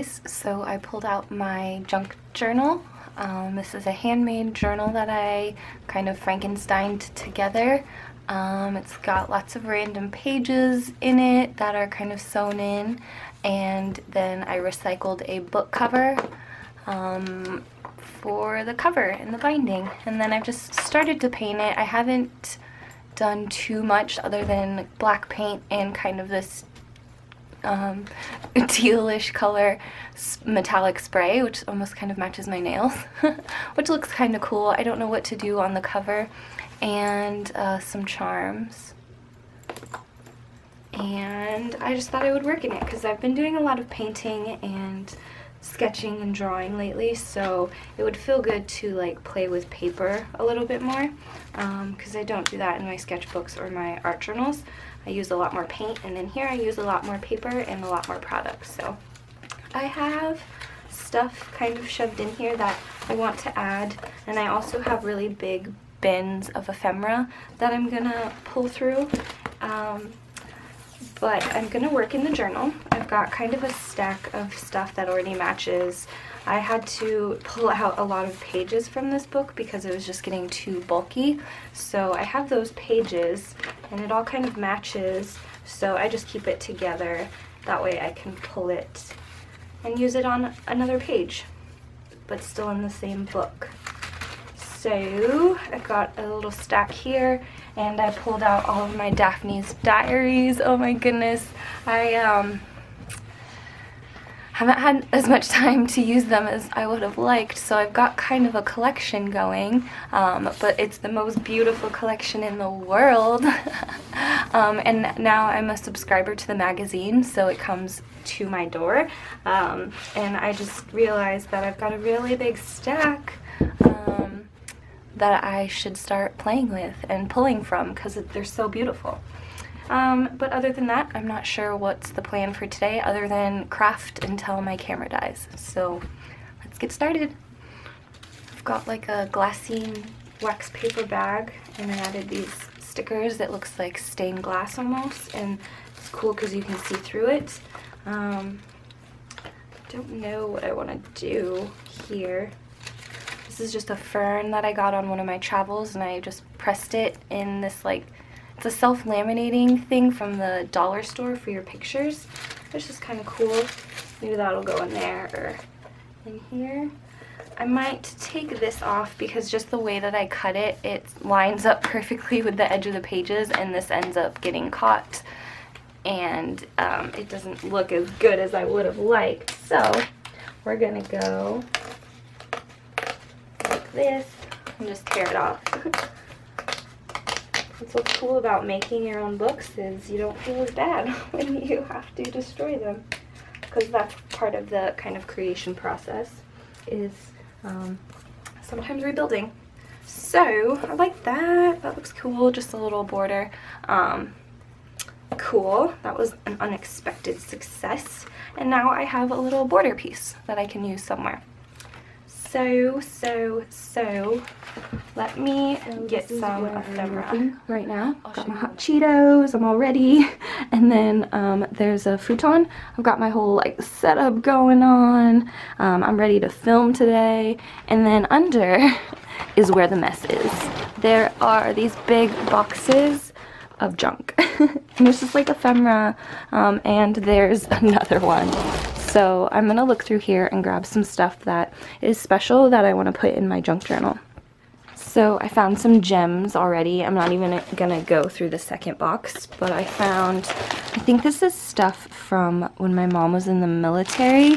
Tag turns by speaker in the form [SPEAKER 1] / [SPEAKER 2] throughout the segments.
[SPEAKER 1] guys. So I pulled out my junk journal. This is a handmade journal that I kind of Frankensteined together. It's got lots of random pages in it that are kind of sewn in, and then I recycled a book cover for the cover and the binding, and then I've just started to paint it. I haven't done too much other than black paint and kind of this tealish color metallic spray, which almost kind of matches my nails, which looks kind of cool. I don't know what to do on the cover, and some charms. And I just thought I would work in it because I've been doing a lot of painting and sketching and drawing lately, so it would feel good to like play with paper a little bit more, because I don't do that in my sketchbooks or my art journals. I use a lot more paint, and in here I use a lot more paper and a lot more products. So I have stuff kind of shoved in here that I want to add, and I also have really big bins of ephemera that I'm gonna pull through. But I'm gonna work in the journal. I've got kind of a stack of stuff that already matches. I had to pull out a lot of pages from this book because it was just getting too bulky. So I have those pages and it all kind of matches, so I just keep it together. That way I can pull it and use it on another page, but still in the same book. So I've got a little stack here, and I pulled out all of my Daphne's diaries. Oh my goodness, I haven't had as much time to use them as I would have liked, so I've got kind of a collection going, but it's the most beautiful collection in the world. And now I'm a subscriber to the magazine, so it comes to my door, and I just realized that I've got a really big stack that I should start playing with and pulling from because they're so beautiful. But other than that, I'm not sure what's the plan for today other than craft until my camera dies. So let's get started. I've got like a glassine wax paper bag, and I added these stickers that looks like stained glass almost, and it's cool because you can see through it. Don't know what I want to do here. This is just a fern that I got on one of my travels, and I just pressed it in this, like, it's a self-laminating thing from the dollar store for your pictures. It's just kind of cool. Maybe that'll go in there or in here. I might take this off because just the way that I cut it, it lines up perfectly with the edge of the pages, and this ends up getting caught, and it doesn't look as good as I would have liked. So we're gonna go like this and just tear it off. That's what's cool about making your own books, is you don't feel as bad when you have to destroy them, because that's part of the kind of creation process, is sometimes rebuilding. So I like that. That looks cool. Just a little border. Cool. That was an unexpected success. And now I have a little border piece that I can use somewhere. So let me get some ephemera right now. Got my hot Cheetos, I'm all ready. And then there's a futon. I've got my whole like setup going on. I'm ready to film today. And then under is where the mess is. There are these big boxes of junk. And there's just like ephemera, and there's another one. So I'm gonna look through here and grab some stuff that is special that I want to put in my junk journal. So I found some gems already. I'm not even gonna go through the second box, but I found, I think this is stuff from when my mom was in the military.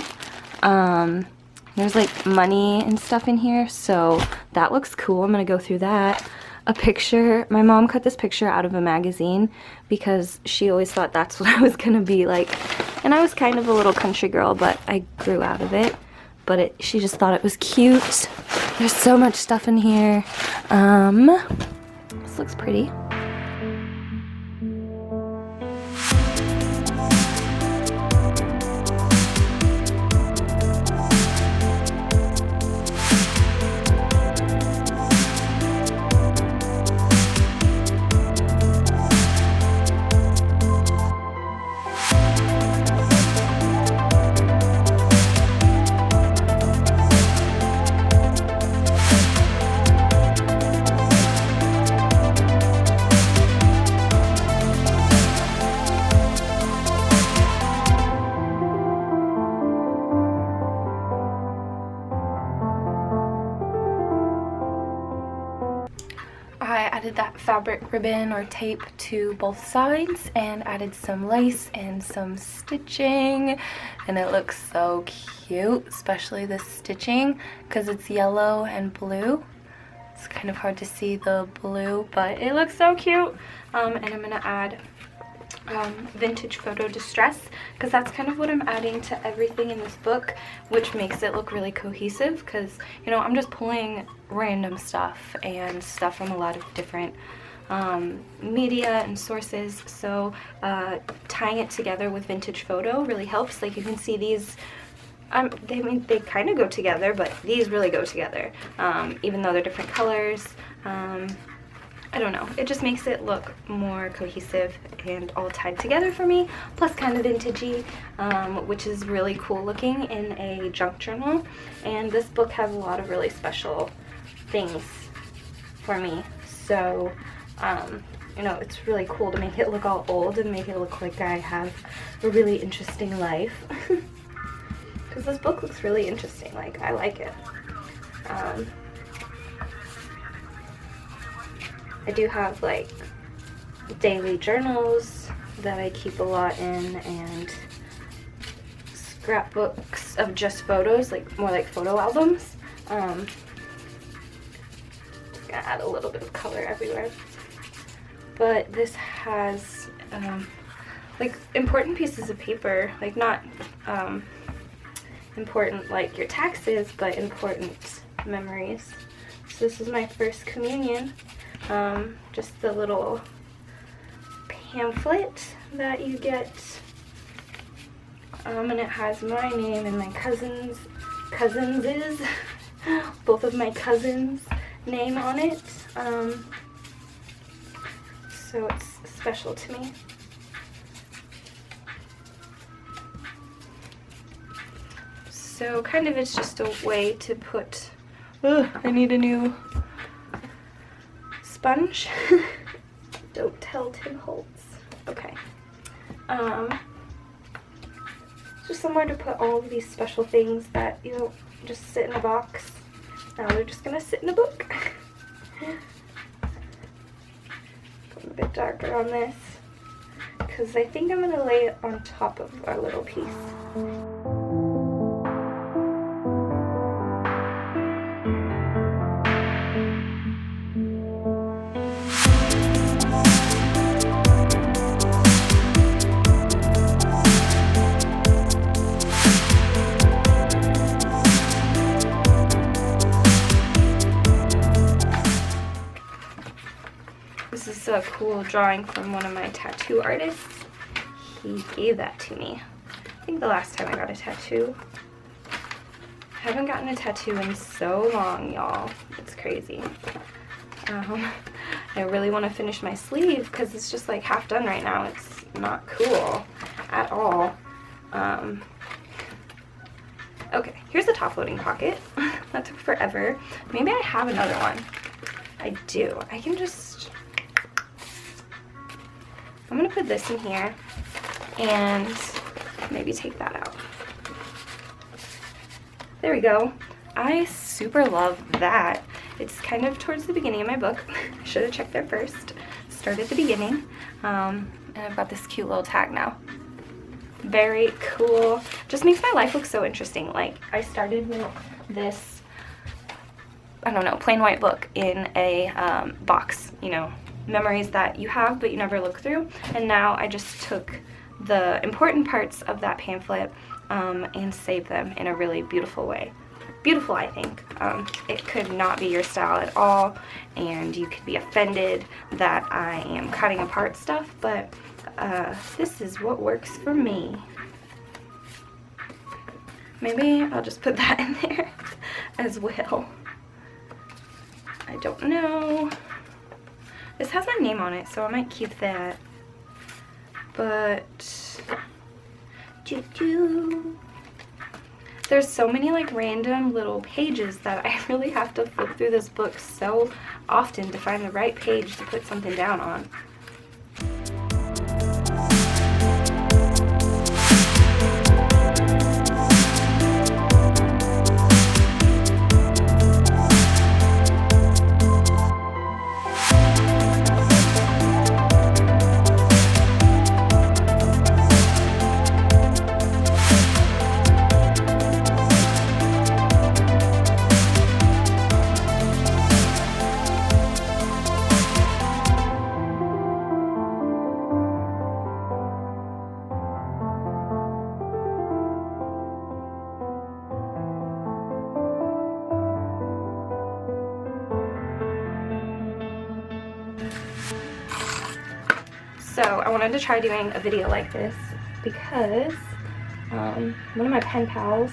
[SPEAKER 1] There's like money and stuff in here, so that looks cool. I'm gonna go through that. A picture, my mom cut this picture out of a magazine because she always thought that's what I was gonna be like. And I was kind of a little country girl, but I grew out of it. But she just thought it was cute. There's so much stuff in here. This looks pretty. added that fabric ribbon or tape to both sides and added some lace and some stitching, and it looks so cute, especially the stitching because it's yellow and blue. It's kind of hard to see the blue, but it looks so cute. And I'm gonna add vintage photo distress because that's kind of what I'm adding to everything in this book, which makes it look really cohesive because, you know, I'm just pulling random stuff and stuff from a lot of different media and sources, so tying it together with vintage photo really helps. Like, you can see these, they kind of go together, but these really go together, even though they're different colors. I don't know, it just makes it look more cohesive and all tied together for me, plus kind of vintagey, which is really cool looking in a junk journal. And this book has a lot of really special things for me, so you know, it's really cool to make it look all old and make it look like I have a really interesting life. Because this book looks really interesting, like, I like it. I do have like daily journals that I keep a lot in, and scrapbooks of just photos, like more like photo albums. Just gonna add a little bit of color everywhere. But this has like important pieces of paper, like not important like your taxes, but important memories. So this is my first communion. Just the little pamphlet that you get, and it has my name and my cousins' both of my cousins' name on it, so it's special to me. So kind of it's just a way to put, I need a new sponge. Don't tell Tim Holtz. Okay. Just somewhere to put all of these special things that, you know, just sit in a box. Now they're just gonna sit in a book. Going a bit darker on this because I think I'm gonna lay it on top of our little piece. This is a cool drawing from one of my tattoo artists. He gave that to me. I think the last time I got a tattoo. I haven't gotten a tattoo in so long, y'all. It's crazy. I really want to finish my sleeve because it's just like half done right now. It's not cool at all. Okay, here's the top loading pocket. That took forever. Maybe I have another one. I do. I can just... I'm gonna put this in here and maybe take that out. There we go. I super love that. It's kind of towards the beginning of my book. I should have checked there first. Start at the beginning. And I've got this cute little tag now. Very cool. Just makes my life look so interesting. Like, I started with this, I don't know, plain white book in a box, you know, memories that you have but you never look through, and now I just took the important parts of that pamphlet and saved them in a really beautiful way. Beautiful, I think. It could not be your style at all, and you could be offended that I am cutting apart stuff, but this is what works for me. Maybe I'll just put that in there as well. I don't know. This has my name on it, so I might keep that. But there's so many like random little pages that I really have to flip through this book so often to find the right page to put something down on. So I wanted to try doing a video like this because one of my pen pals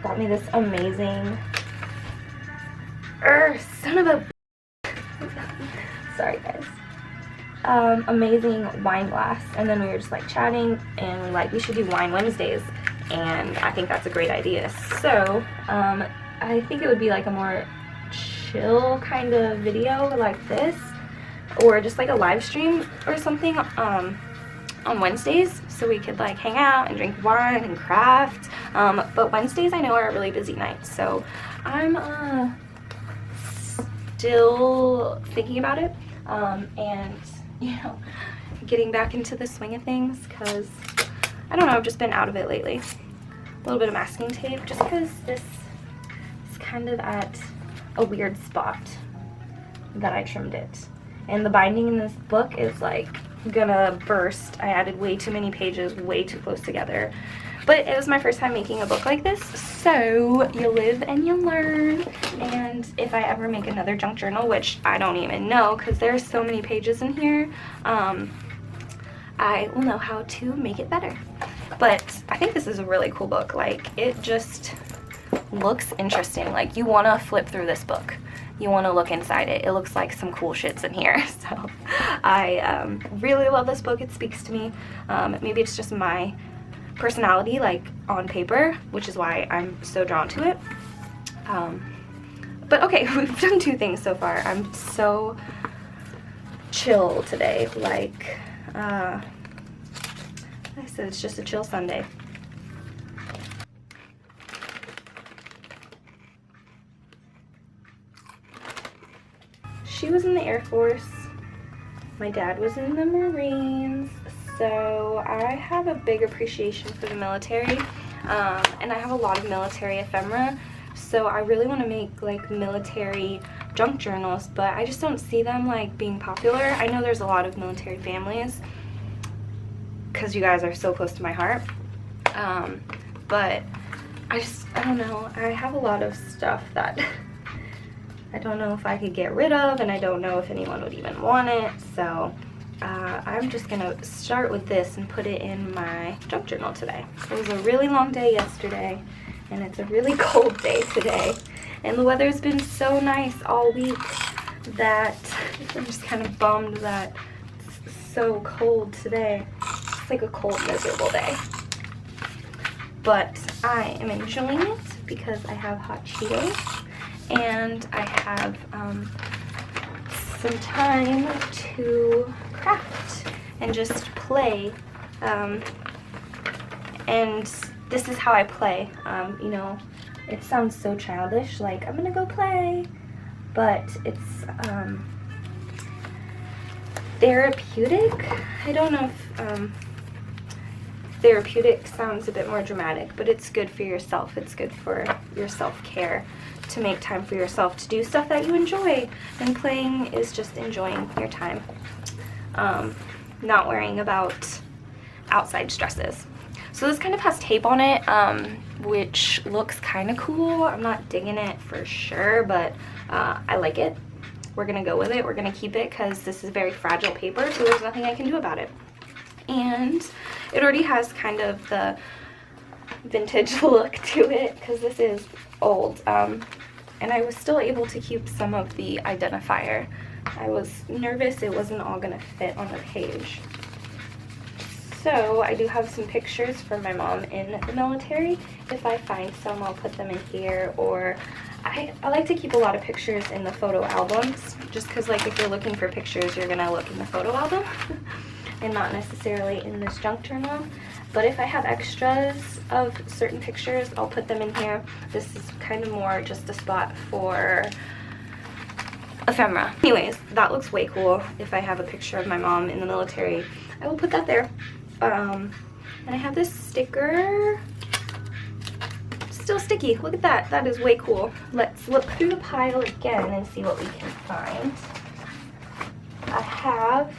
[SPEAKER 1] got me this amazing son of a sorry guys, amazing wine glass, and then we were just like chatting and we're like, we should do wine Wednesdays, and I think that's a great idea. So I think it would be like a more chill kind of video like this, or just like a live stream or something on Wednesdays, so we could like hang out and drink wine and craft. But Wednesdays I know are really busy nights, so I'm still thinking about it, and you know, getting back into the swing of things, because I don't know, I've just been out of it lately. A little bit of masking tape, just because this is kind of at a weird spot that I trimmed it. And the binding in this book is like gonna burst. I added way too many pages way too close together. But it was my first time making a book like this, so you live and you learn. And if I ever make another junk journal, which I don't even know because there's so many pages in here, I will know how to make it better. But I think this is a really cool book. Like, it just looks interesting. Like, you want to flip through this book. You want to look inside it. It looks like some cool shit's in here. So I really love this book. It speaks to me. Maybe it's just my personality, like on paper, which is why I'm so drawn to it. But okay, we've done two things so far. I'm so chill today. Like I said, it's just a chill Sunday. She was in the Air Force. My dad was in the Marines. So I have a big appreciation for the military, and I have a lot of military ephemera, so I really want to make like military junk journals, but I just don't see them like being popular. I know there's a lot of military families because you guys are so close to my heart, but I don't know, I have a lot of stuff that I don't know if I could get rid of, and I don't know if anyone would even want it, so I'm just gonna start with this and put it in my junk journal today. It was a really long day yesterday, and it's a really cold day today, and the weather's been so nice all week that I'm just kind of bummed that it's so cold today. It's like a cold, miserable day. But I am enjoying it because I have hot Cheetos, and I have some time to craft and just play, and this is how I play. You know, it sounds so childish, like I'm gonna go play, but it's therapeutic. I don't know if therapeutic sounds a bit more dramatic, but it's good for yourself. It's good for your self-care to make time for yourself to do stuff that you enjoy, and playing is just enjoying your time, not worrying about outside stresses. So this kind of has tape on it, which looks kind of cool. I'm not digging it for sure, but I like it. We're gonna go with it. We're gonna keep it because this is very fragile paper, so there's nothing I can do about it. And it already has kind of the vintage look to it because this is old, and I was still able to keep some of the identifier. I was nervous it wasn't all gonna fit on the page. So I do have some pictures from my mom in the military. If I find some, I'll put them in here, or I like to keep a lot of pictures in the photo albums, just because like if you're looking for pictures, you're gonna look in the photo album and not necessarily in this junk journal. But if I have extras of certain pictures, I'll put them in here. This is kind of more just a spot for ephemera. Anyways, that looks way cool. If I have a picture of my mom in the military, I will put that there. And I have this sticker. Still sticky. Look at that. That is way cool. Let's look through the pile again and see what we can find. I have...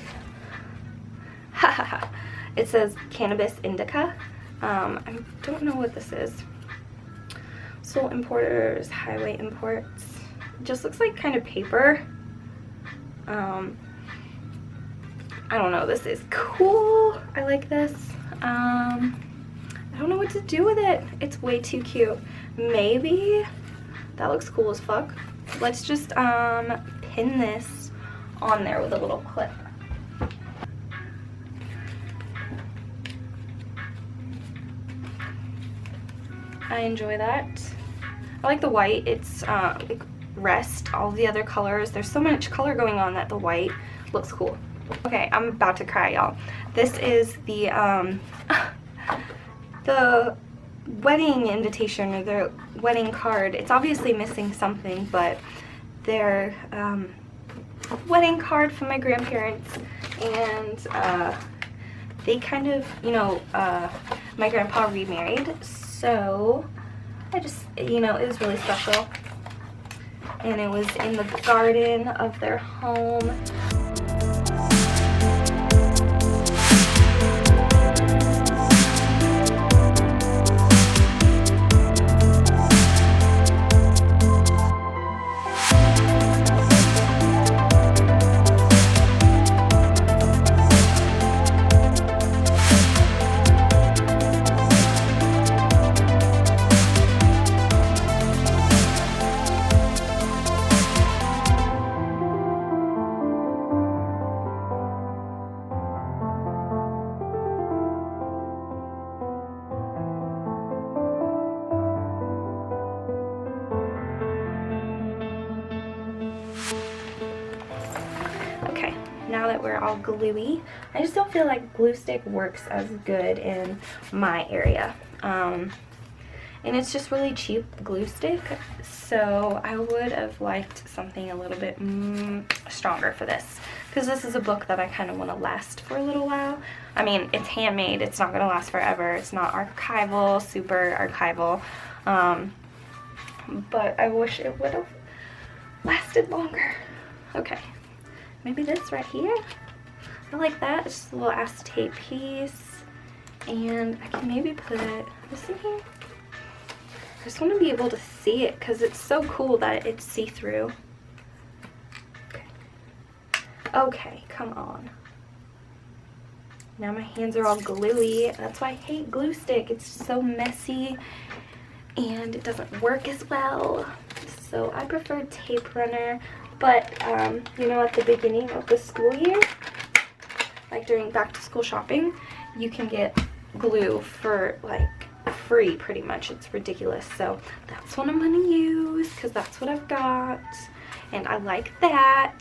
[SPEAKER 1] It says Cannabis Indica. I don't know what this is. Sole Importers, Highway Imports. It just looks like kind of paper. I don't know, this is cool. I like this. I don't know what to do with it. It's way too cute. Maybe that looks cool as fuck. Let's just pin this on there with a little clip. I enjoy that. I like the white. It's like rest all the other colors. There's so much color going on that the white looks cool. Okay, I'm about to cry, y'all. This is the the wedding invitation, or the wedding card. It's obviously missing something, but their wedding card from my grandparents, and they kind of, you know, my grandpa remarried, so I just, you know, it was really special, and it was in the garden of their home. Okay, now that we're all gluey, I just don't feel like glue stick works as good in my area. And it's just really cheap glue stick, so I would have liked something a little bit stronger for this, because this is a book that I kind of want to last for a little while. I mean, it's handmade, it's not going to last forever, it's not archival, super archival, but I wish it would have lasted longer. Okay. Maybe this right here. I like that. It's just a little acetate piece. And I can maybe put this in here. I just want to be able to see it because it's so cool that it's see-through. Okay. Okay, come on. Now my hands are all gluey. That's why I hate glue stick. It's so messy and it doesn't work as well. So I prefer tape runner. But, you know, at the beginning of the school year, like during back-to-school shopping, you can get glue for, like, free, pretty much. It's ridiculous. So that's what I'm going to use, because that's what I've got. And I like that.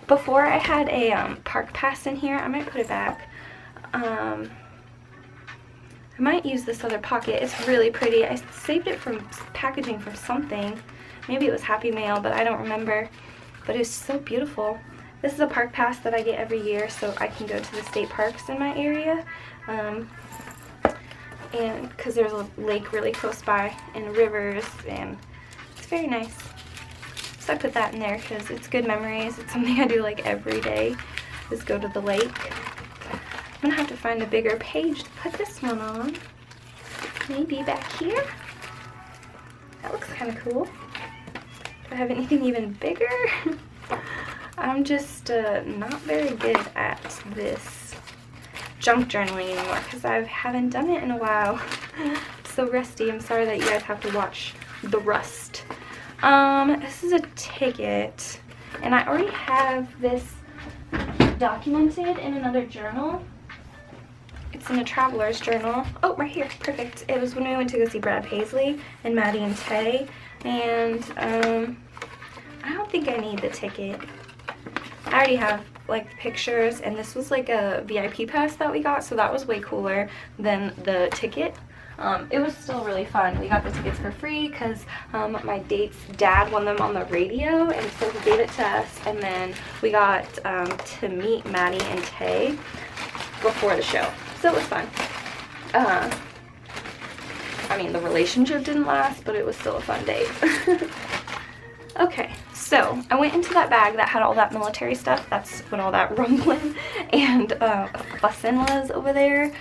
[SPEAKER 1] Before I had a park pass in here. I might put it back. I might use this other pocket. It's really pretty. I saved it from packaging from something. Maybe it was Happy Mail, but I don't remember. But it's so beautiful. This is a park pass that I get every year, so I can go to the state parks in my area. And because there's a lake really close by, and rivers, and it's very nice. So I put that in there because it's good memories. It's something I do like every day, is go to the lake. I'm gonna have to find a bigger page to put this one on. Maybe back here. That looks kind of cool. Do I have anything even bigger? I'm just not very good at this junk journaling anymore because I haven't done it in a while. It's so rusty. I'm sorry that you guys have to watch the rust. This is a ticket, and I already have this documented in another journal. It's in a traveler's journal. Oh, right here. Perfect. It was when we went to go see Brad Paisley and Maddie and Tay. And I don't think I need the ticket. I already have like the pictures, and this was like a VIP pass that we got, so that was way cooler than the ticket. It was still really fun. We got the tickets for free because my date's dad won them on the radio, and so he gave it to us, and then we got to meet Maddie and Tay before the show, so it was fun. I mean, the relationship didn't last, but it was still a fun date. Okay, so I went into that bag that had all that military stuff. That's what all that rumbling and fussing was over there.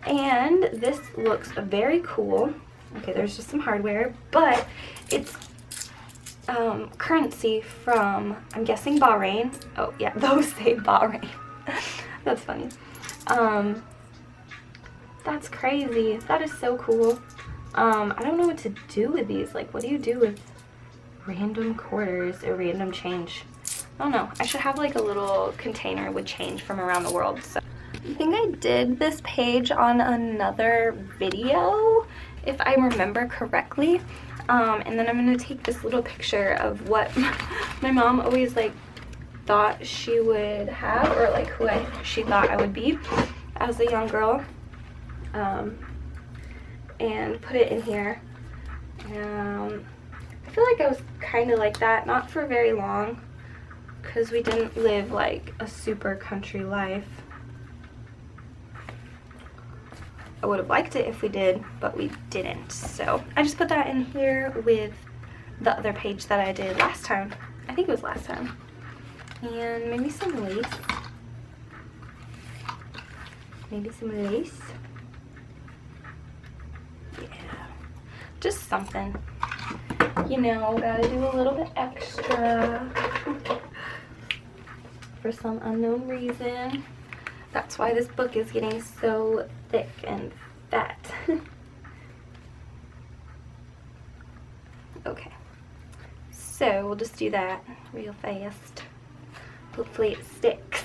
[SPEAKER 1] And this looks very cool. Okay, there's just some hardware, but it's currency from, I'm guessing, Bahrain. Oh yeah, those say Bahrain. That's funny. That's crazy. That is so cool. I don't know what to do with these. Like, what do you do with random quarters or random change? I don't know. I should have like a little container with change from around the world. So I think I did this page on another video, if I remember correctly. And then I'm gonna take this little picture of what my mom always like thought she would have, or like who she thought I would be as a young girl, and put it in here. I feel like I was kind of like that, not for very long, because we didn't live like a super country life. I would have liked it if we did, but we didn't. So I just put that in here with the other page that I did last time. I think it was last time. And maybe some lace. Maybe some lace. Yeah. Just something. You know, gotta do a little bit extra for some unknown reason. That's why this book is getting so thick and fat. Okay, so we'll just do that real fast. Hopefully it sticks.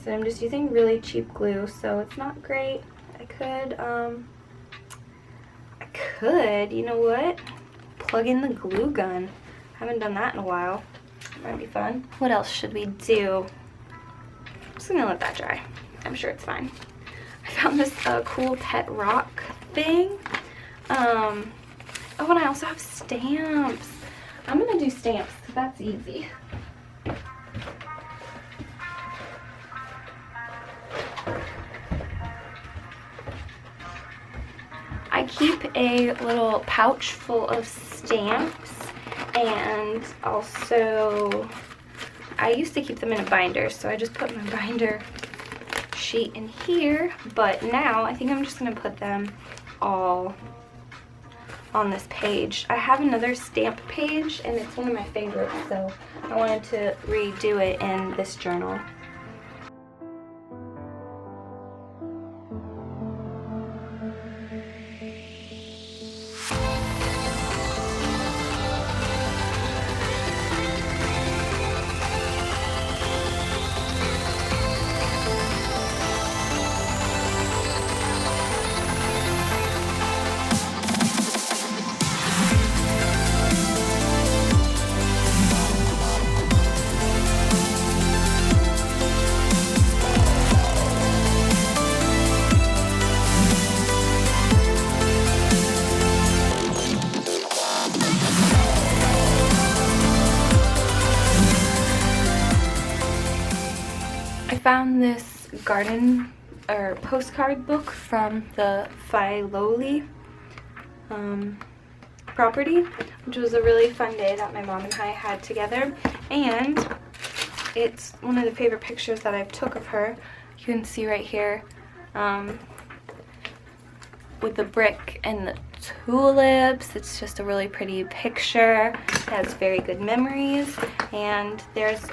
[SPEAKER 1] So I'm just using really cheap glue, so it's not great. I could, you know what? Plug in the glue gun. Haven't done that in a while. Might be fun. What else should we do? I'm just gonna let that dry. I'm sure it's fine. I found this cool pet rock thing. Oh, and I also have stamps. I'm gonna do stamps because that's easy. I keep a little pouch full of stamps, and also I used to keep them in a binder, so I just put my binder sheet in here, but now I think I'm just going to put them all on this page. I have another stamp page, and it's one of my favorites, so I wanted to redo it in this journal. Found this garden or postcard book from the Filoli property, which was a really fun day that my mom and I had together, and it's one of the favorite pictures that I've took of her. You can see right here with the brick and the tulips. It's just a really pretty picture. It has very good memories, and there's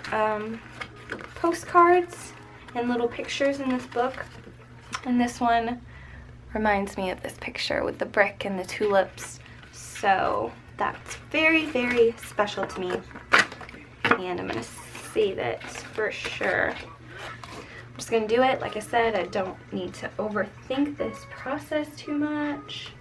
[SPEAKER 1] postcards and little pictures in this book, and this one reminds me of this picture with the brick and the tulips, so that's very, very special to me, and I'm gonna save it for sure. I'm just gonna do it. Like I said, I don't need to overthink this process too much,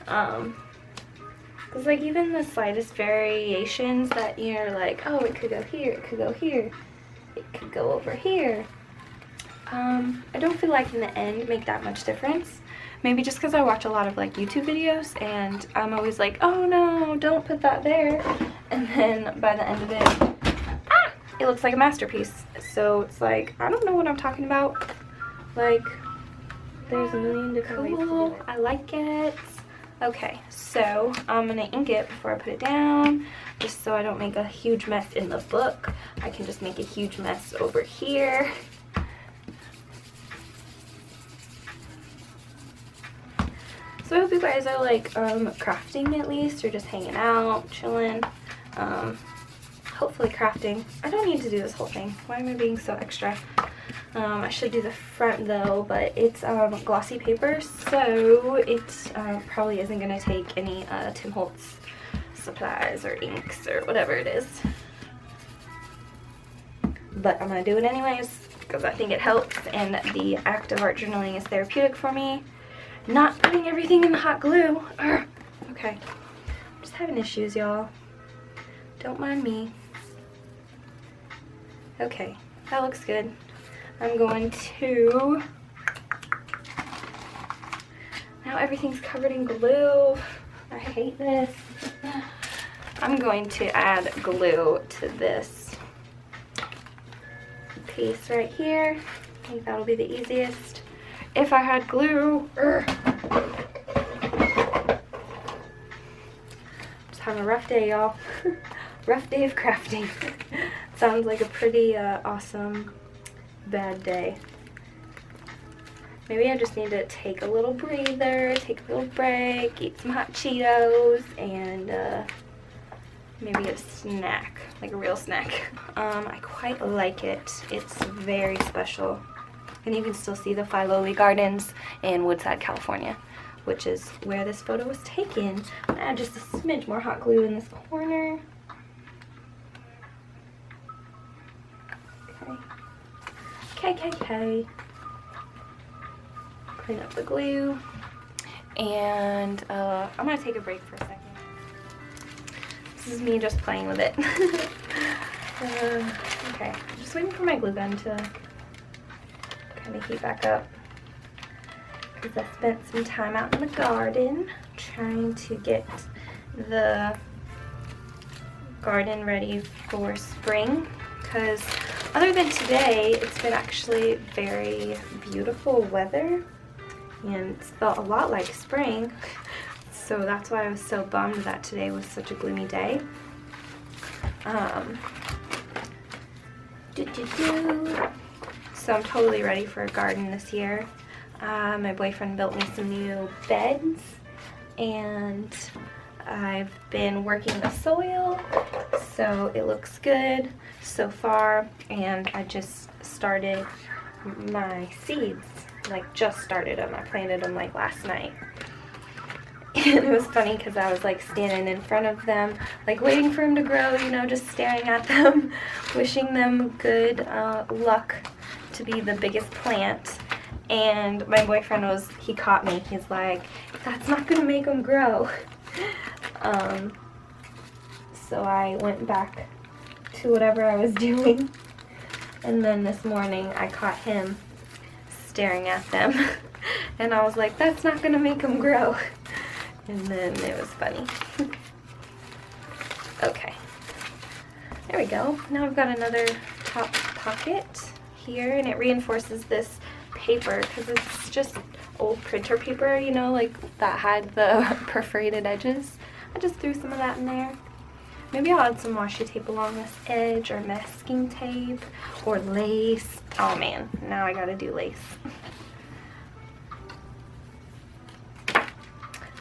[SPEAKER 1] because like even the slightest variations that you're like, oh, it could go here, it could go here, it could go over here, I don't feel like in the end make that much difference. Maybe just because I watch a lot of like YouTube videos, and I'm always like, oh no, don't put that there, and then by the end of it, it looks like a masterpiece. So it's like, I don't know what I'm talking about. Like, there's a million different ways to do it. I like it. Okay, so I'm gonna ink it before I put it down, just so I don't make a huge mess in the book. I can just make a huge mess over here. So I hope you guys are like crafting at least, or just hanging out, chilling. hopefully crafting. I don't need to do this whole thing. Why am I being so extra? I should do the front though, but it's glossy paper, so it probably isn't going to take any Tim Holtz supplies or inks or whatever it is. But I'm going to do it anyways because I think it helps, and the act of art journaling is therapeutic for me. Not putting everything in the hot glue. Urgh. Okay. I'm just having issues, y'all. Don't mind me. Okay, that looks good. I'm going to... Now everything's covered in glue. I hate this. I'm going to add glue to this piece right here. I think that'll be the easiest. If I had glue. Just having a rough day, y'all. Rough day of crafting. Sounds like a pretty awesome bad day. Maybe I just need to take a little breather, take a little break, eat some hot Cheetos, and maybe a snack, like a real snack. I quite like it. It's very special. And you can still see the Filoli Gardens in Woodside, California, which is where this photo was taken. I'm gonna add just a smidge more hot glue in this corner. Okay. Clean up the glue. And I'm gonna take a break for a second. This is me just playing with it. Okay, just waiting for my glue gun to kind of heat back up, because I spent some time out in the garden trying to get the garden ready for spring, because other than today, it's been actually very beautiful weather, and it's felt a lot like spring. So that's why I was so bummed that today was such a gloomy day. So I'm totally ready for a garden this year. My boyfriend built me some new beds, and I've been working the soil, so it looks good so far. And I just started my seeds, like just started them. I planted them like last night. And it was funny because I was like standing in front of them, like waiting for them to grow, you know, just staring at them, wishing them good luck to be the biggest plant. And my boyfriend he caught me. He's like, that's not going to make them grow. So I went back to whatever I was doing. And then this morning I caught him staring at them. And I was like, that's not going to make them grow. And then it was funny. Okay. There we go. Now I've got another top pocket here, and it reinforces this paper because it's just old printer paper, you know, like that had the perforated edges. I just threw some of that in there. Maybe I'll add some washi tape along this edge, or masking tape, or lace. Oh man, now I gotta do lace.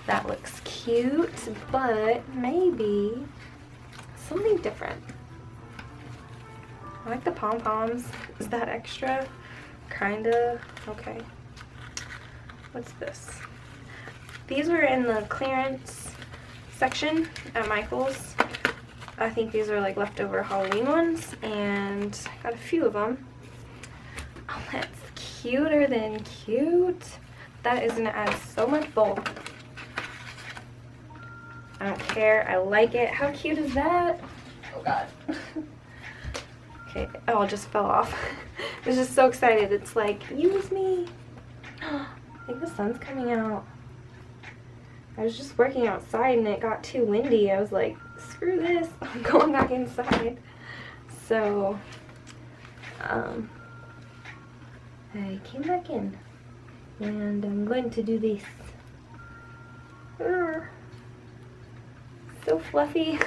[SPEAKER 1] That looks cute, but maybe something different. I like the pom-poms. Is that extra? Kinda. Okay. What's this? These were in the clearance section at Michael's. I think these are like leftover Halloween ones, and I got a few of them. Oh, that's cuter than cute. That is gonna add so much bulk. I don't care. I like it. How cute is that? Oh god. Okay, it all just fell off. I was just so excited. It's like, use me. I think the sun's coming out. I was just working outside and it got too windy. I was like, screw this. I'm going back inside. So, I came back in. And I'm going to do this. So fluffy.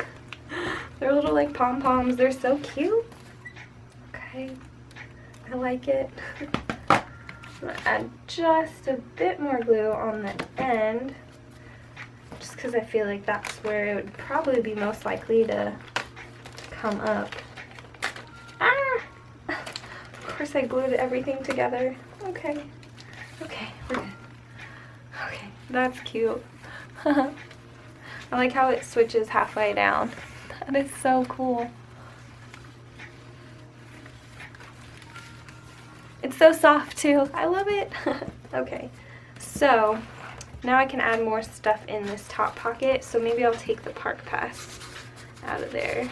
[SPEAKER 1] They're little like pom-poms. They're so cute. Okay. I like it. I'm going to add just a bit more glue on the end, just because I feel like that's where it would probably be most likely to come up. Ah! Of course I glued everything together. Okay. Okay, we're good. Okay, that's cute. I like how it switches halfway down. That is so cool. It's so soft too. I love it. Okay, so now I can add more stuff in this top pocket. So maybe I'll take the park pass out of there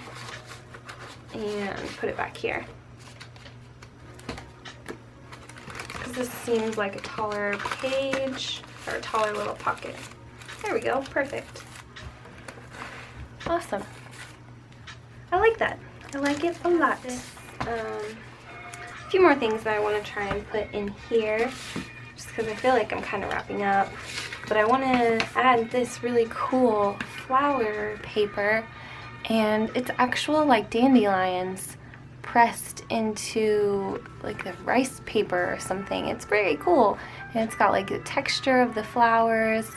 [SPEAKER 1] and put it back here. Because this seems like a taller page, or a taller little pocket. There we go, perfect. Awesome. I like that. I like it a lot. A few more things that I want to try and put in here, just because I feel like I'm kind of wrapping up. But I want to add this really cool flower paper, and it's actual like dandelions pressed into like the rice paper or something. It's very cool, and it's got like the texture of the flowers.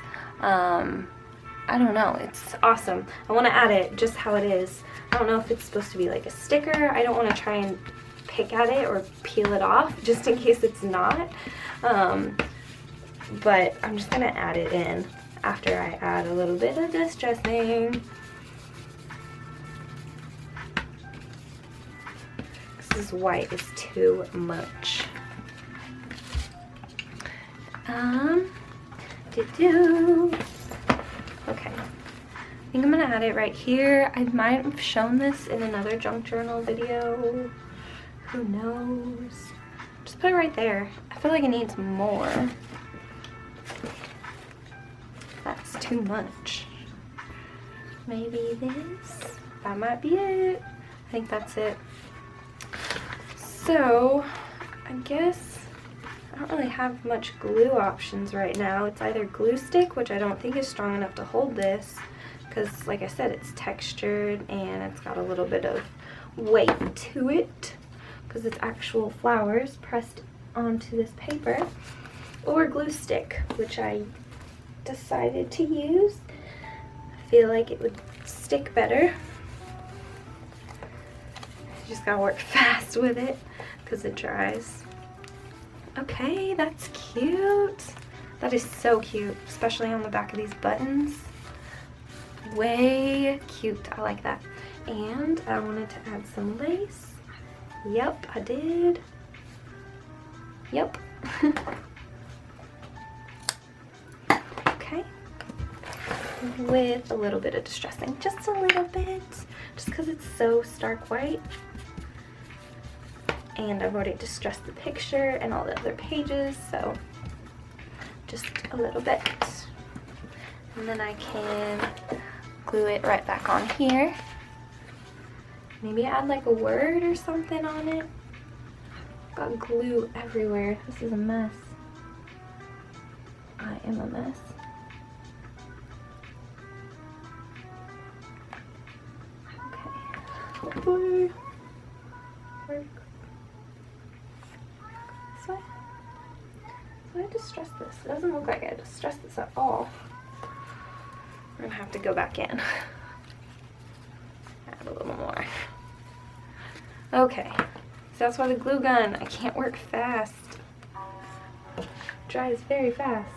[SPEAKER 1] I don't know, it's awesome. I want to add it just how it is. I don't know if it's supposed to be like a sticker. I don't want to try and pick at it or peel it off just in case it's not. But I'm just gonna add it in after I add a little bit of distressing. This white is too much. Okay, I think I'm gonna add it right here. I might have shown this in another junk journal video. Who knows? Just put it right there. I feel like it needs more. That's too much. Maybe this? That might be it. I think that's it. So, I guess I don't really have much glue options right now. It's either glue stick, which I don't think is strong enough to hold this, because like I said, it's textured and it's got a little bit of weight to it, because it's actual flowers pressed onto this paper, or glue stick, which I decided to use. I feel like it would stick better. You just gotta work fast with it because it dries. Okay, that's cute. That is so cute, especially on the back of these buttons. Way cute, I like that. And I wanted to add some lace. Yep, I did. Yep. Okay. With a little bit of distressing, just a little bit, just because it's so stark white. And I've already distressed the picture and all the other pages, so just a little bit. And then I can glue it right back on here. Maybe add like a word or something on it. Got glue everywhere. This is a mess. I am a mess. Okay. Hopefully work. This way. So I distress this. It doesn't look like I distressed this at all. I'm gonna have to go back in. Add a little more. Okay, so that's why the glue gun, I can't work fast. It dries very fast.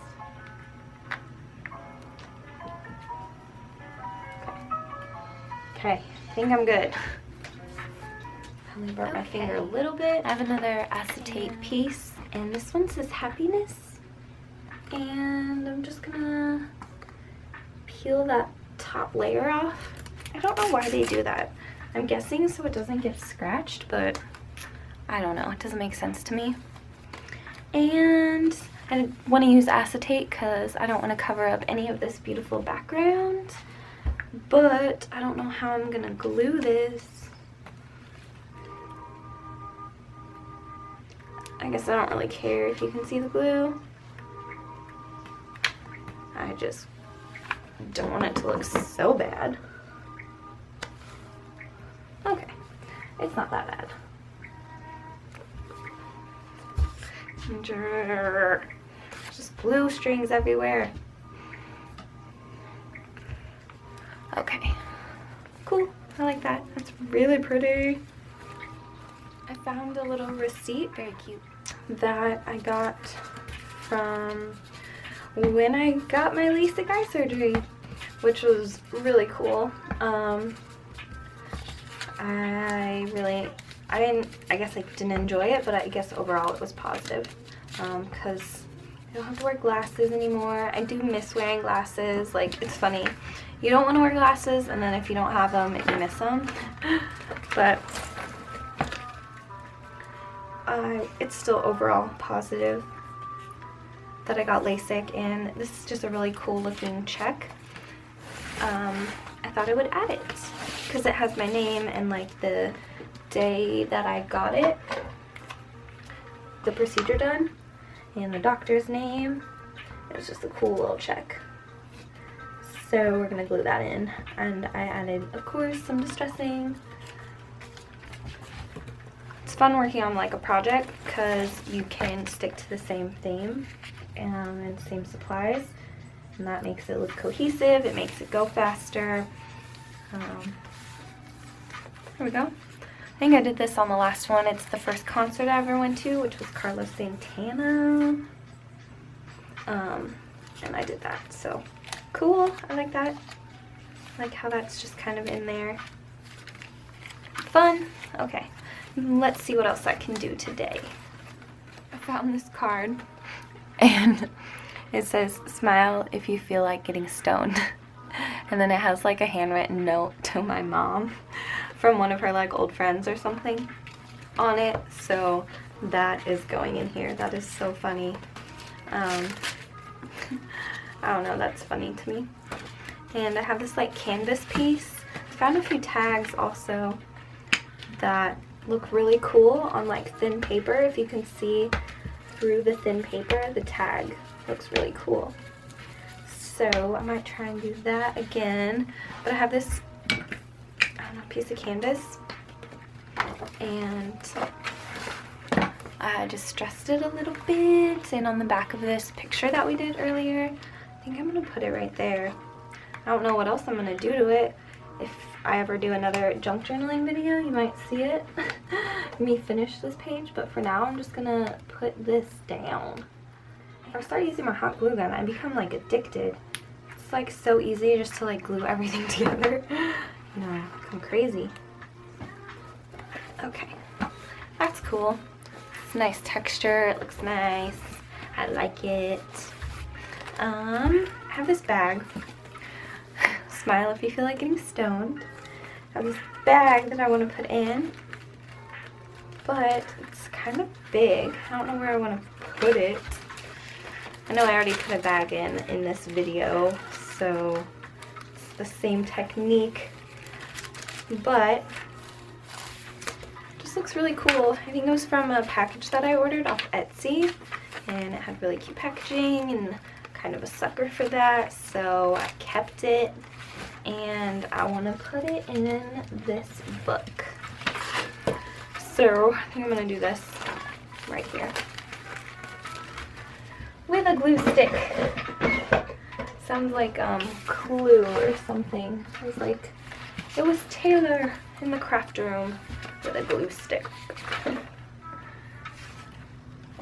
[SPEAKER 1] Okay, I think I'm good. I only burnt my finger a little bit. I have another acetate piece, and this one says happiness. And I'm just gonna peel that top layer off. I don't know why they do that. I'm guessing so it doesn't get scratched, but I don't know. It doesn't make sense to me. And I want to use acetate because I don't want to cover up any of this beautiful background. But I don't know how I'm going to glue this. I guess I don't really care if you can see the glue. I just don't want it to look so bad. Okay, it's not that bad. Just blue strings everywhere. Okay, cool. I like that. That's really pretty. I found a little receipt, very cute, that I got from when I got my LASIK eye surgery, which was really cool. I guess I didn't enjoy it, but I guess overall it was positive, because I don't have to wear glasses anymore. I do miss wearing glasses. Like, it's funny, you don't want to wear glasses, and then if you don't have them, you miss them. But it's still overall positive that I got LASIK, and this is just a really cool looking check. I thought I would add it because it has my name and like the day that I got it, the procedure done, and the doctor's name. It was just a cool little check. So we're gonna glue that in, and I added, of course, some distressing. It's fun working on like a project because you can stick to the same theme and same supplies, and that makes it look cohesive. It makes it go faster. Here we go. I think I did this on the last one. It's the first concert I ever went to, which was Carlos Santana. And I did that, so cool. I like that. I like how that's just kind of in there. Fun. Okay, let's see what else I can do today. I found this card, and it says, "Smile if you feel like getting stoned." And then it has like a handwritten note to my mom from one of her like old friends or something on it. So that is going in here. That is so funny. I don't know, that's funny to me. And I have this like canvas piece. I found a few tags also that look really cool on like thin paper. If you can see through the thin paper, the tag looks really cool. So I might try and do that again. But I have this, I don't know, piece of canvas, and I just stressed it a little bit. And on the back of this picture that we did earlier, I think I'm gonna put it right there. I don't know what else I'm gonna do to it. If I ever do another junk journaling video, you might see it. Me finish this page, but for now I'm just gonna put this down. If I start using my hot glue gun, I become like addicted. It's like so easy just to like glue everything together. You know, I become crazy. Okay, that's cool. It's a nice texture, it looks nice. I like it. I have this bag. Smile if you feel like getting stoned. I have this bag that I want to put in, but it's kind of big. I don't know where I want to put it. I know I already put a bag in this video, so it's the same technique, but it just looks really cool. I think it was from a package that I ordered off Etsy, and it had really cute packaging, and kind of a sucker for that, so I kept it, and I want to put it in this book. So I think I'm going to do this right here with a glue stick. Sounds like Clue or something. It was Taylor in the craft room with a glue stick.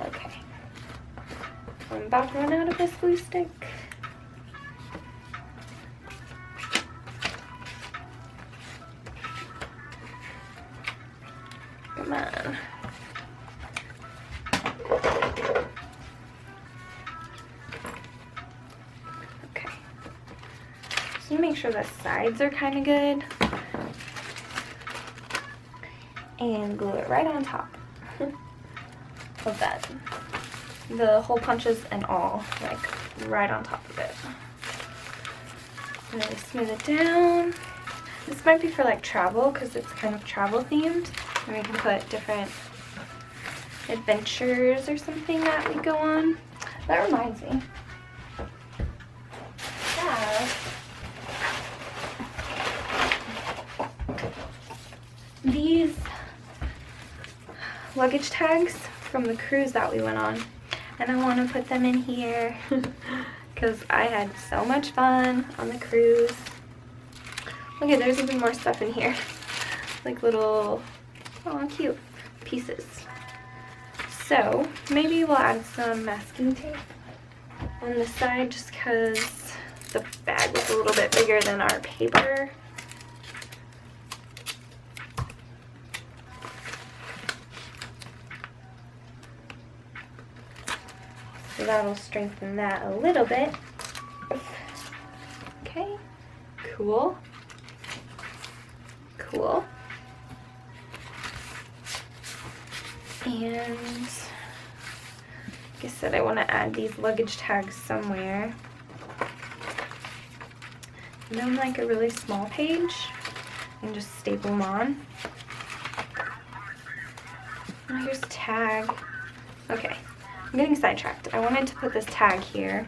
[SPEAKER 1] Okay. I'm about to run out of this glue stick. Come on. Okay. Just to make sure the sides are kind of good. And glue it right on top of that. The hole punches and all, like right on top of it. And then smooth it down. This might be for like travel because it's kind of travel themed. And we can put different adventures or something that we go on. That reminds me. Yeah. These luggage tags from the cruise that we went on. And I want to put them in here because I had so much fun on the cruise. Okay, there's even more stuff in here. Like little, oh, cute pieces. So maybe we'll add some masking tape on the side just because the bag was a little bit bigger than our paper. So that'll strengthen that a little bit. Okay, cool. Cool. And like I said, I want to add these luggage tags somewhere. And then like a really small page and just staple them on. Oh, here's a tag. Okay, I'm getting sidetracked. I wanted to put this tag here,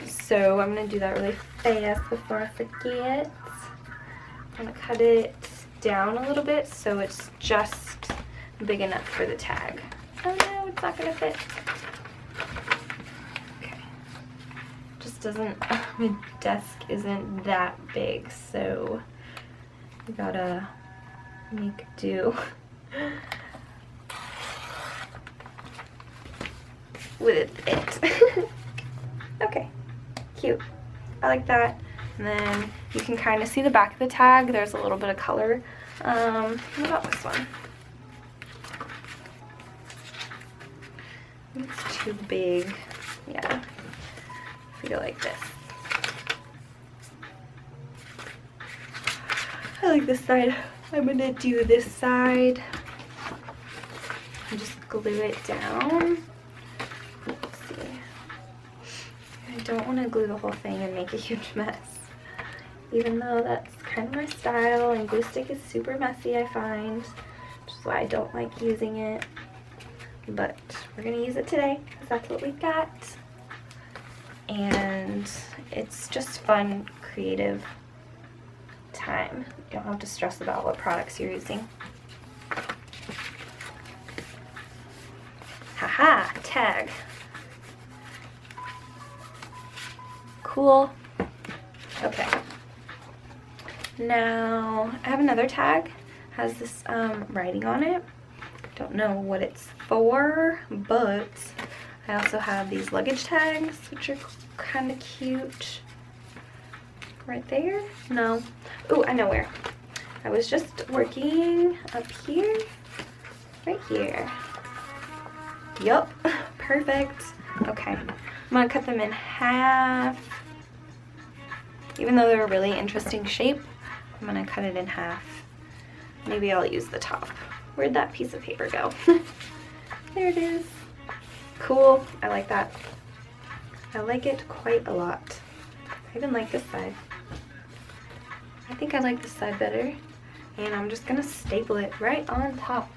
[SPEAKER 1] so I'm going to do that really fast before I forget. I'm going to cut it down a little bit so it's just big enough for the tag. Oh no, it's not going to fit. Okay. Just doesn't, my desk isn't that big, so we gotta make do with it. Okay, cute. I like that. And then you can kind of see the back of the tag. There's a little bit of color. What about this one? It's too big. Yeah, I feel like this. I like this side. I'm gonna do this side and just glue it down. Let's see. I don't want to glue the whole thing and make a huge mess, even though that's kind of my style, and glue stick is super messy, I find, which is why I don't like using it. But we're gonna use it today because that's what we've got, and it's just fun, creative time. You don't have to stress about what products you're using. Haha, tag. Cool. Okay. Now I have another tag. Has this writing on it. Don't know what it's for, but I also have these luggage tags, which are kind of cute. Right there? No. Oh, I know where. I was just working up here. Right here. Yup. Perfect. Okay. I'm going to cut them in half. Even though they're a really interesting shape, I'm going to cut it in half. Maybe I'll use the top. Where'd that piece of paper go? There it is. Cool. I like that. I like it quite a lot. I even like this side. I think I like this side better. And I'm just going to staple it right on top.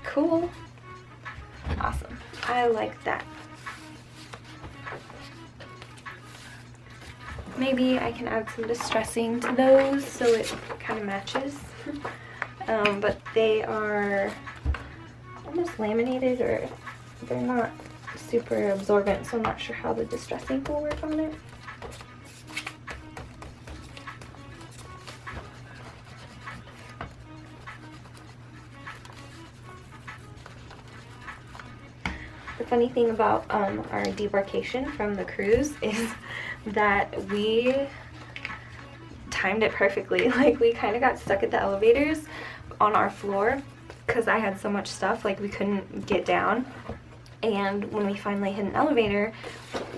[SPEAKER 1] Cool. Awesome. I like that. Maybe I can add some distressing to those so it kind of matches. But they are almost laminated, or they're not super absorbent, so I'm not sure how the distressing will work on it. The funny thing about our debarkation from the cruise is that we timed it perfectly. Like, we kind of got stuck at the elevators on our floor because I had so much stuff, like we couldn't get down. And when we finally hit an elevator,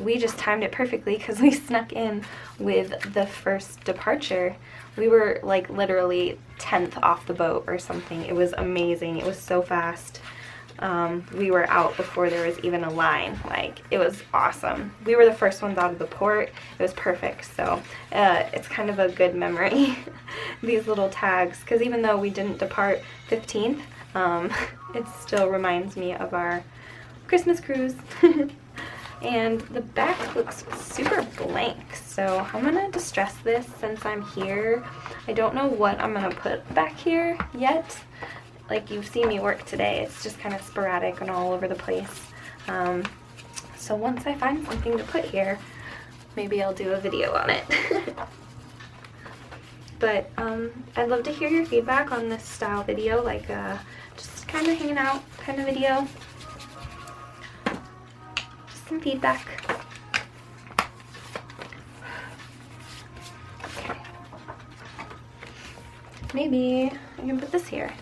[SPEAKER 1] we just timed it perfectly because we snuck in with the first departure. We were like literally 10th off the boat or something. It was amazing. It was so fast. We were out before there was even a line. Like, it was awesome. We were the first ones out of the port. It was perfect. So it's kind of a good memory, these little tags, because even though we didn't depart 15th, it still reminds me of our Christmas cruise. And the back looks super blank, so I'm gonna distress this since I'm here. I don't know what I'm gonna put back here yet. Like, you've seen me work today, it's just kind of sporadic and all over the place. So once I find something to put here, maybe I'll do a video on it. But I'd love to hear your feedback on this style video, like just kind of hanging out kind of video. Just some feedback. Okay. Maybe I can put this here.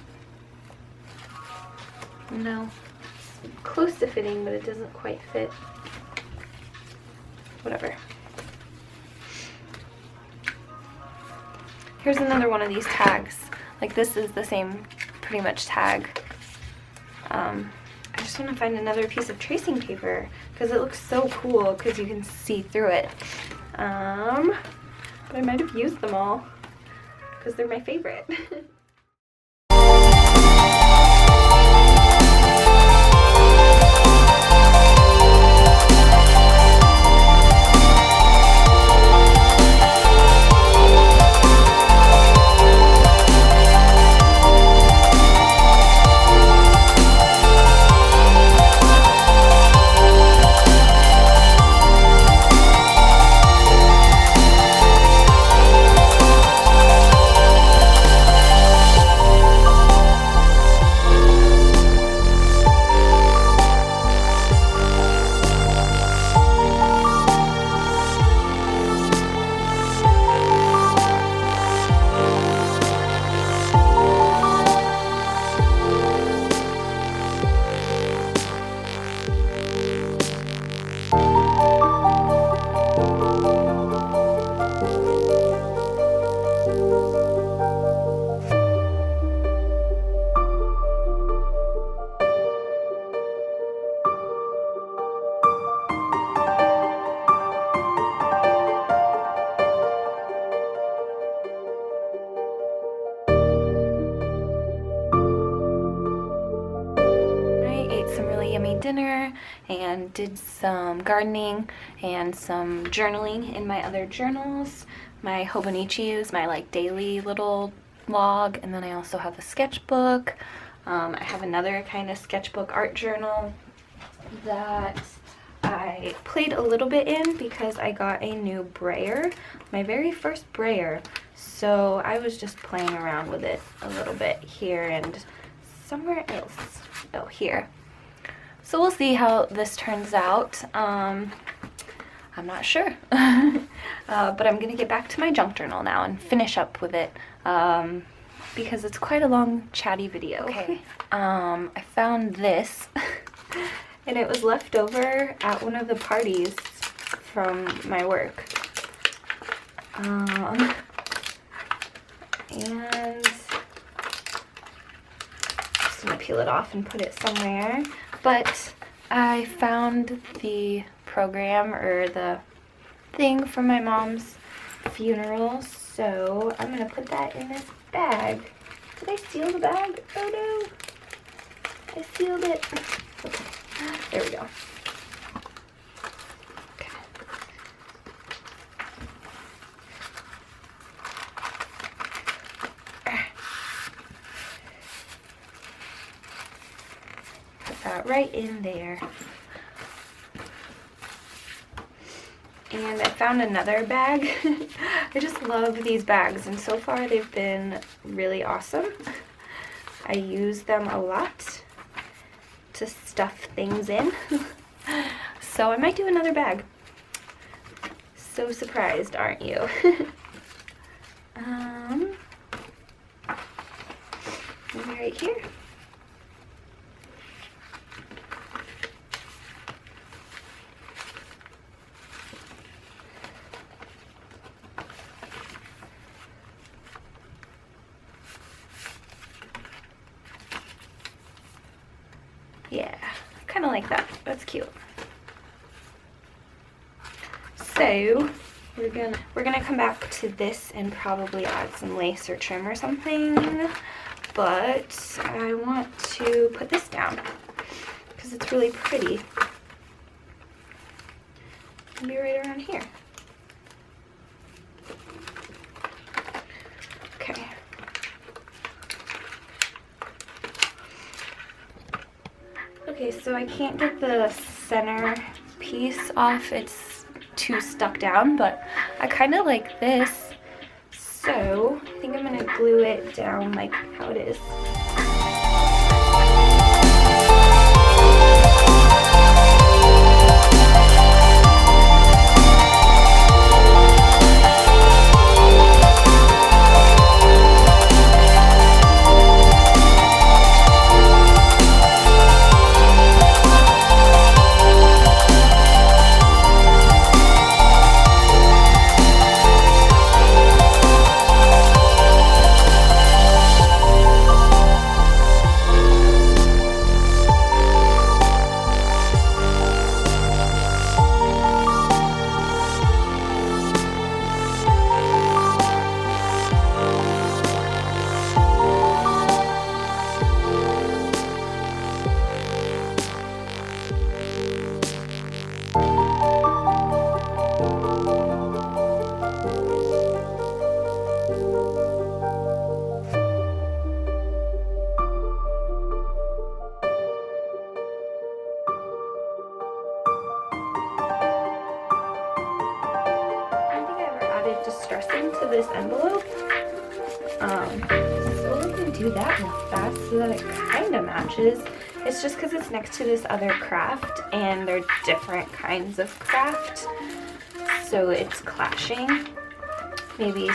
[SPEAKER 1] No, it's close to fitting, but it doesn't quite fit. Whatever. Here's another one of these tags. Like, this is the same pretty much tag. I just want to find another piece of tracing paper because it looks so cool because you can see through it. But I might have used them all because they're my favorite. Dinner and did some gardening and some journaling in my other journals. My Hobonichi is my like daily little log, and then I also have a sketchbook. I have another kind of sketchbook art journal that I played a little bit in because I got a new brayer, my very first brayer, so I was just playing around with it a little bit here and somewhere else. Oh, here. So we'll see how this turns out. I'm not sure. But I'm gonna get back to my junk journal now and finish up with it because it's quite a long chatty video. Okay. I found this and it was left over at one of the parties from my work. And just gonna peel it off and put it somewhere. But I found the program or the thing from my mom's funeral, so I'm gonna put that in this bag. Did I seal the bag? Oh no, I sealed it. Okay, there we go. Okay. Put that right in there. And I found another bag. I just love these bags, and so far they've been really awesome. I use them a lot to stuff things in. So I might do another bag. So surprised, aren't you? Maybe right here. Yeah, kind of like that. That's cute. So we're gonna come back to this and probably add some lace or trim or something. But I want to put this down because it's really pretty. Maybe right around here. Okay. Okay, so I can't get the center piece off. It's too stuck down, but I kind of like this. So I think I'm gonna glue it down like how it is. Distressing to this envelope, so we can do that real fast so that it kind of matches. It's just because it's next to this other craft and they're different kinds of craft, so it's clashing. Maybe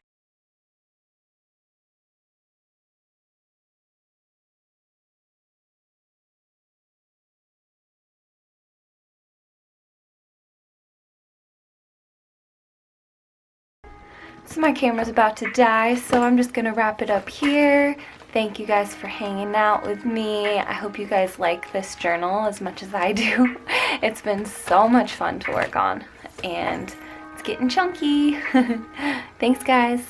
[SPEAKER 1] so my camera's about to die, so I'm just gonna wrap it up here. Thank you guys for hanging out with me. I hope you guys like this journal as much as I do. It's been so much fun to work on, and it's getting chunky. Thanks, guys.